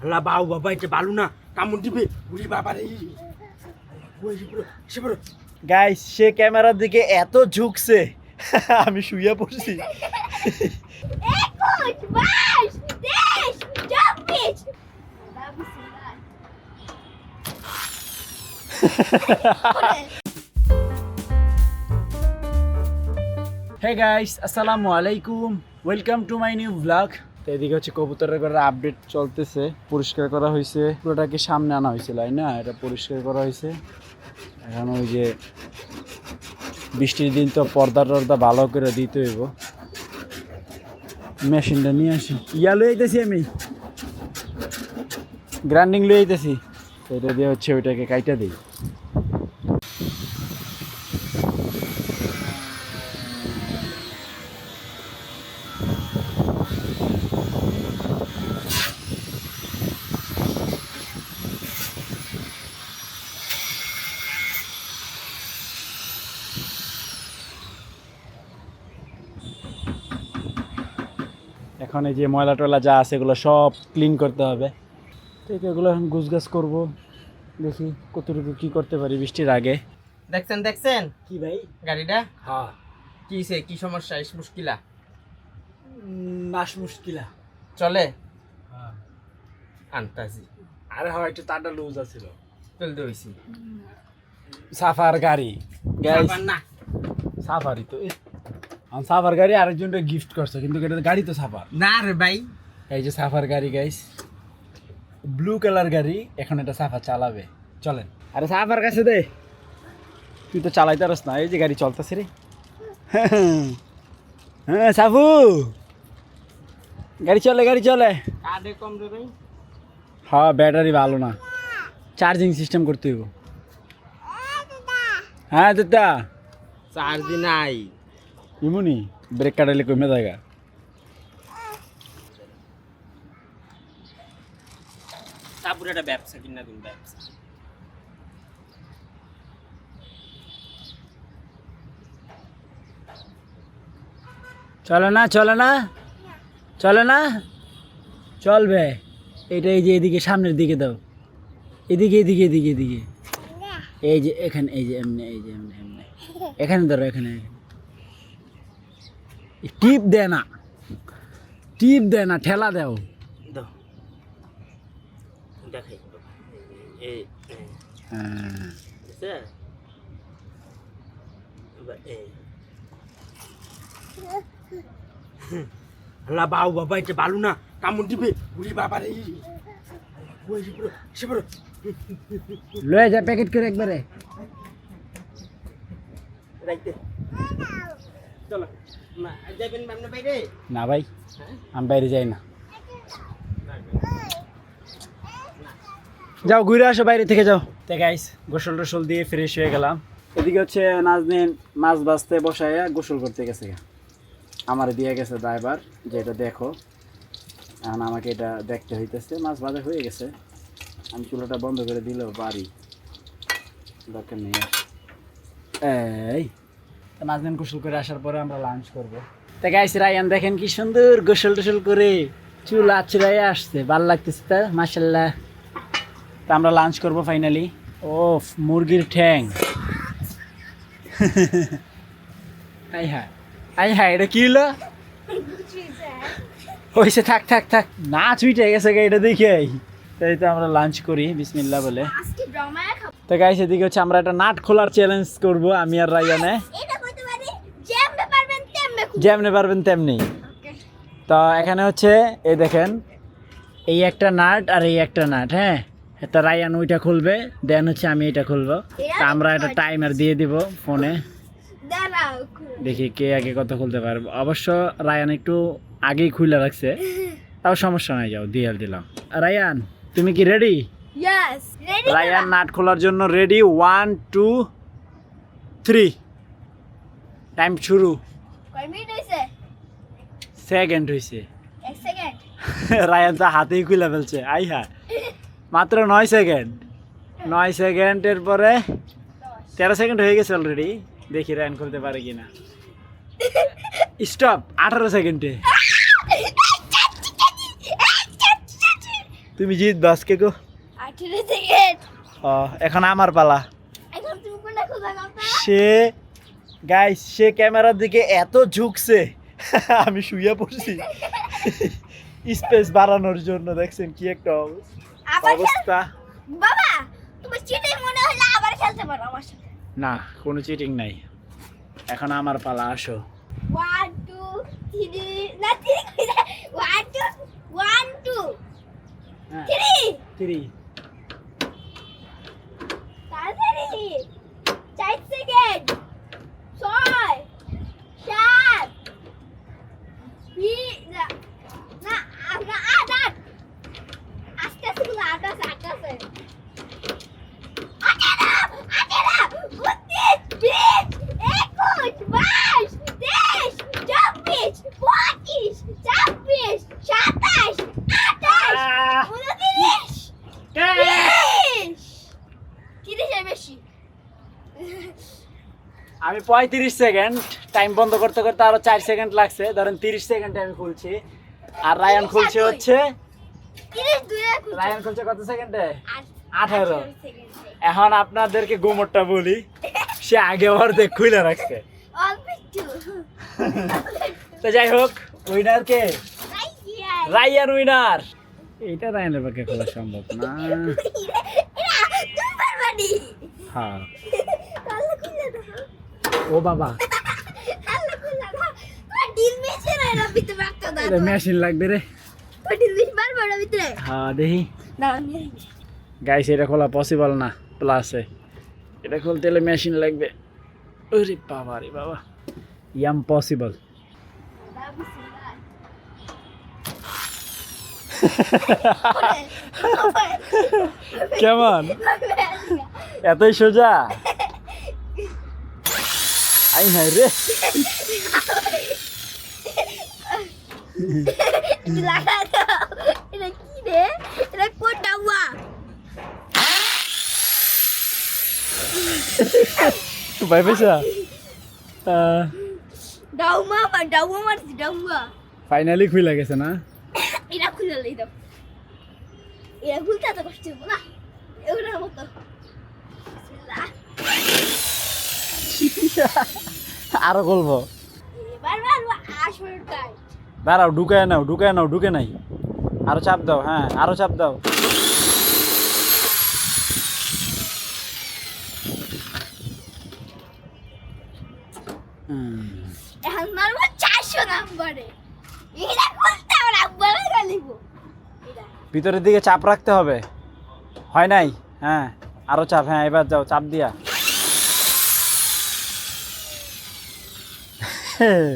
আল্লাহ বাউ বাবা এটা বালু না কামড় দিবে উড়ি বাবা রে গাইস সে ক্যামেরার দিকে এত ঝুঁকছে আমি শুয়ে পড়ছি। 21, 22, 23, 24. Hey guys, আসসালামু আলাইকুম, welcome to my new blog. তো এদিকে হচ্ছে কবুতরের ঘরের আপডেট চলতেছে, পরিষ্কার করা হয়েছে, পুরোটাকে সামনে আনা হয়েছিল না, এটা পরিষ্কার করা হয়েছে। এখন ওই যে বৃষ্টির দিন তো পর্দা টর্দা ভালো করে দিতে হইব। মেশিনটা নিয়ে আসি, ইয়া লই আইতেছি, আমি গ্রাইন্ডিং লই আইতেছি, তো এটা দিয়ে হচ্ছে ওইটাকে কাইটা দিই। এখন এই যে ময়লা টয়লা যা আছে এগুলো সব ক্লিন করতে হবে। ঠিক এগুলো এখন গুছগাছ করবো, দেখি কতটুকু কি করতে পারি বৃষ্টির আগে। দেখছেন কি ভাই গাড়িটা হ্যাঁ কি সমস্যা ইস মুশকিলা মাস মুশকিলা চলে আনতাছি আরে হয় একটু তারটা লুজ আছিল, চলতে হইছি সাফার গাড়ি গাইস, আবার না সাফারি তো আমি সাফার গাড়ি আরেকজনকে গিফট করছে, কিন্তু এটা গাড়ি তো সাফার না রে ভাই, এই যে সাফার গাড়ি গাইস, ব্লু কালার গাড়ি, এখন এটা সাফার চালাবে, চলেন। আরে সাফার কাছে দে, তুই তো চালাইতে পারস না, এই যে গাড়ি চলতেছে রে। হ্যাঁ সাফু, গাড়ি চলে গাড়ি চলে। কাডে কম রে ভাই, হ্যাঁ ব্যাটারি ভালো না, চার্জিং সিস্টেম করতে হইব। হ্যাঁ দাদা চার্জ নাই ইমুনি ব্রেক কাটাইলে কমে জায়গা। তারপরে একটা ব্যবসা কিনা তুমি ব্যবসা চলে না চলে না চলে না, চলবে। এটা এই যে এদিকে সামনের দিকে দাও, এদিকে এদিকে এদিকে এদিকে, এই যে এখানে, এই যে এমনি, এই যে এমনি এমনি, এখানে ধরো, এখানে টিপ দেয় না, টিপ দেয় না, ঠেলা দাও। দাও দেখাই এই হ্যাঁ আছে এই আল্লাহ বাউ বাবা এটা বালু না কামড় দিবে উড়ি বাবা রে লয়ে যা প্যাকেট করে একবারে। রাইতে চলো না যাবেন আপনি বাইরে না ভাই আমি বাইরে যাই না, যাও ঘুরে আসো বাইরে থেকে যাও। তো গাইস গোসল টোসল দিয়ে ফ্রেশ হয়ে গেলাম। এদিকে হচ্ছে নাজনীন মাছ ভাজতে বসাইয়া গোসল করতে গেছে, আমার দিয়ে গেছে ড্রাইভার যে এটা দেখো, এখন আমাকে এটা দেখতে হইতেছে। মাছ ভাজা হয়ে গেছে, আমি চুলাটা বন্ধ করে দিলেও বাড়ি দরকার নেই। এই তো নাজনীন গোসল করে আসার পরে আমরা লাঞ্চ করবো। তো গাইস রায়ান দেখেন কি সুন্দর গোসল টোসল করে চুল আছড়াইয়া আসছে, ভালো লাগতেছে তো মাশাআল্লাহ। তো আমরা লাঞ্চ করবো ফাইনালি। ও মুরগির ঠ্যাং, আই হ্যাঁ আই হ্যাঁ, এটা কি হলো হয়েছে, থাক থাক থাক, না ছুটে গেছে এটা দেখে। তাই তো আমরা লাঞ্চ করি বিসমিল্লাহ বলে। তো গাইস এদিকে হচ্ছে আমরা একটা নাট খোলার চ্যালেঞ্জ করব, আমি আর রায়ানে, যেমনে পারবেন তেমনি। তো এখানে হচ্ছে এই দেখেন, এই একটা নাট আর এই একটা নাট, হ্যাঁ এটা রায়ান ওইটা খুলবে, দেন হচ্ছে আমি এটা খুলবো। তা আমরা একটা টাইমার দিয়ে দিব ফোনে, দেখি কে আগে কত খুলতে পারবো। অবশ্য রায়ান একটু আগেই খুলে রাখছে, তাও সমস্যা নাই, যাও দিয়ে দিলাম। রায়ান তুমি কি রেডি? রায়ান নাট খোলার জন্য রেডি, 1 2 3 টাইম শুরু। সেকেন্ড হয়েছে, রায়ান তো হাতেই খুলে ফেলছে, আই হ্যাঁ মাত্র 9 সেকেন্ড, 9 সেকেন্ডের পরে 13 সেকেন্ড হয়ে গেছে অলরেডি। দেখি রায়ান খুলতে পারে কিনা। স্টপ, 18 সেকেন্ডে। তুমি জিতবা আজকে গো। 18 সেকেন্ড। এখন আমার পালা। এখন তুমি কোনটা খোঁজা করতে? সে গাইস সে ক্যামেরার দিকে এত ঝুঁকছে আমি শুয়ে পড়ছি স্পেস বাড়ানোর জন্য। দেখছেন কি একটা আবার অবস্থা। বাবা তুমি চিটিং মনে হলো আবার খেলতে পারো আমার সাথে। না কোনো চিটিং নাই। এখন আমার পালা, আসো। 1 2 3 না 3 কইরা 1 2 1 2 3 3 তাড়াতাড়ি 4 সেকেন্ড 6 7 না না না 8 আস্তে আস্তে গুলো 8 আছে 30 আমি 35 সেকেন্ড টাইম বন্ধ করতে করতে আরো 4 সেকেন্ড লাগছে। ধরেন 30 সেকেন্ডে আমি খুলছি আর রায়ান খুলছে হচ্ছে রায়ান খুলছে কত সেকেন্ডে? 18। এখন আপনাদেরকে গোমরটা বলি, সে আগে অর্ধেক খুলে রাখছে। তো যাই হোক, উইনার কে? Ryan winner. এইটা রায়ানের পক্ষে খোলা সম্ভব না। হ্যাঁ ও বাবা মেশিন লাগবে রে। হ্যাঁ দেখি গাইস, এটা খোলা পসিবল না প্লাসে। এটা খুলতে হলে মেশিন লাগবে। ওরে বাবা রে বাবা, ইম্পসিবল। কেমন এতই সোজা? আই হাই রে, ভাই পয়সা ফাইনালি খুলে গেছে না? এটা খুলে লই দাও। এটা খুলতে এত কষ্ট হবে না, এগুলোর মতো। আরো বলবো, এবার মারবো 8 মিনিট টাইম। দাঁড়াও, ঢুকায় নাও, ঢুকায় নাও, ঢুকে নাই। আরো চাপ দাও, হ্যাঁ আরো চাপ দাও। এখন মারবো 400 নম্বরে। এটা খুলতে আমার আব্বারে গালিব। ভিতরের দিকে চাপ রাখতে হবে। হয় নাই? হ্যাঁ আরো চাপ। হ্যাঁ এবার যাও, চাপ দিয়া।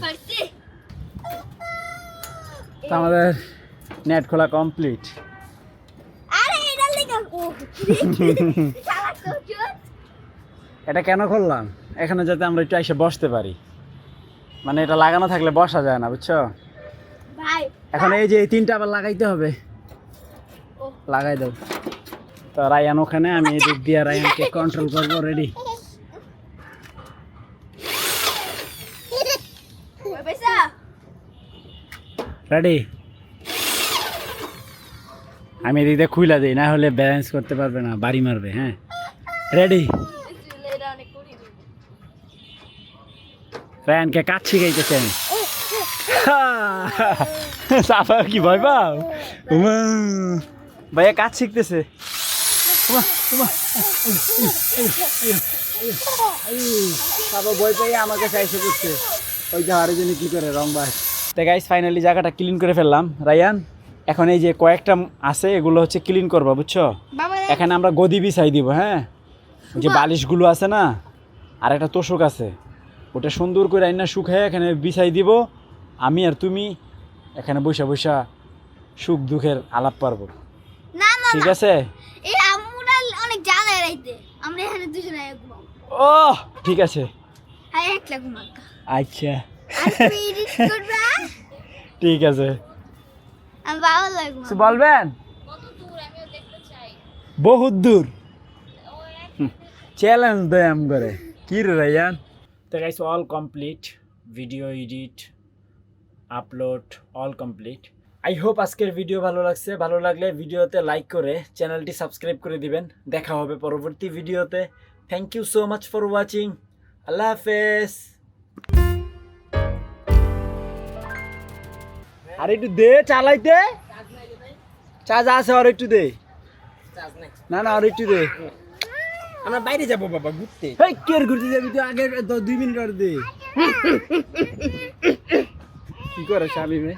পারছি। তো আমাদের নেট খোলা কমপ্লিট। আরে এটা লেখা ও চালাক তো চুপ। এটা কেন করলাম? এখানে যাতে আমরা একটু এসে বসতে পারি। মানে এটা লাগানো থাকলে বসা যায় না, বুঝছো? ভাই এখন এই যে এই তিনটা আবার লাগাইতে হবে। ও লাগাই দাও। তো রায়ান ওখানে, আমি এদিক দিয়ে রায়ানকে কন্ট্রোল করবো। রেডি? পয়সা রেডি? আমি এদিক দিয়ে খুইলা দিই, না হলে ব্যালেন্স করতে পারবে না, বাড়ি মারবে। হ্যাঁ রেডি? এটা অনেক করি। রায়ানকে কাজ শিখাইতেছে আমি। সাফা কি ভয় পাও? উমা, ভাইয়া কাজ শিখতেছে। সাফা ভয় পাই আমার কাছে এসে করছে। ওই যে আরেক জন্য কি করে রং বাস। তো গাইস ফাইনালি জায়গাটা ক্লিন করে ফেললাম। রায়ান এখন এই যে কয়েকটা আছে, এগুলো হচ্ছে ক্লিন করবা, বুঝছো? বাবা এখানে আমরা গদি বিছাই দিব। হ্যাঁ যে বালিশগুলো আছে না, আর একটা তোষক আছে, ওটা সুন্দর করে আইনা শুকায় এখানে বিছাই দিব। আমি আর তুমি এখানে বসা বসা সুখ দুঃখের আলাপ পারবো। না না ঠিক আছে? এই আমরা অনেক জ্বালায় রাইতে। আমরা এখানে দুজনে ঘুমাবো। ও ঠিক আছে, হ্যাঁ একলা ঘুমাবো। আচ্ছা আর তুই এডিট করবা? ঠিক আছে। আমি ভালো লাগবো। কিছু বলবেন? কত দূর আমিও দেখতে চাই। বহুত দূর। চ্যালেঞ্জ দেয় আম করে কি রে রায়ান? তো guys all complete, video edit upload all complete. I hope আজকের ভিডিও ভালো লাগছে, ভালো লাগলে ভিডিওতে লাইক করে চ্যানেলটি সাবস্ক্রাইব করে দিবেন। দেখা হবে পরবর্তী ভিডিওতে। Thank you so much for watching. আল্লাহ হাফেজ। আর একটু দে চালাইতে, চার্জ আছে আর একটু দে। না না আর একটু দে। আমরা বাইরে যাবো বাবা ঘুরতে। হেই কে ঘুরতে যাবি তুই? আগে 2 মিনিট আর দে। কি করে শামিমে?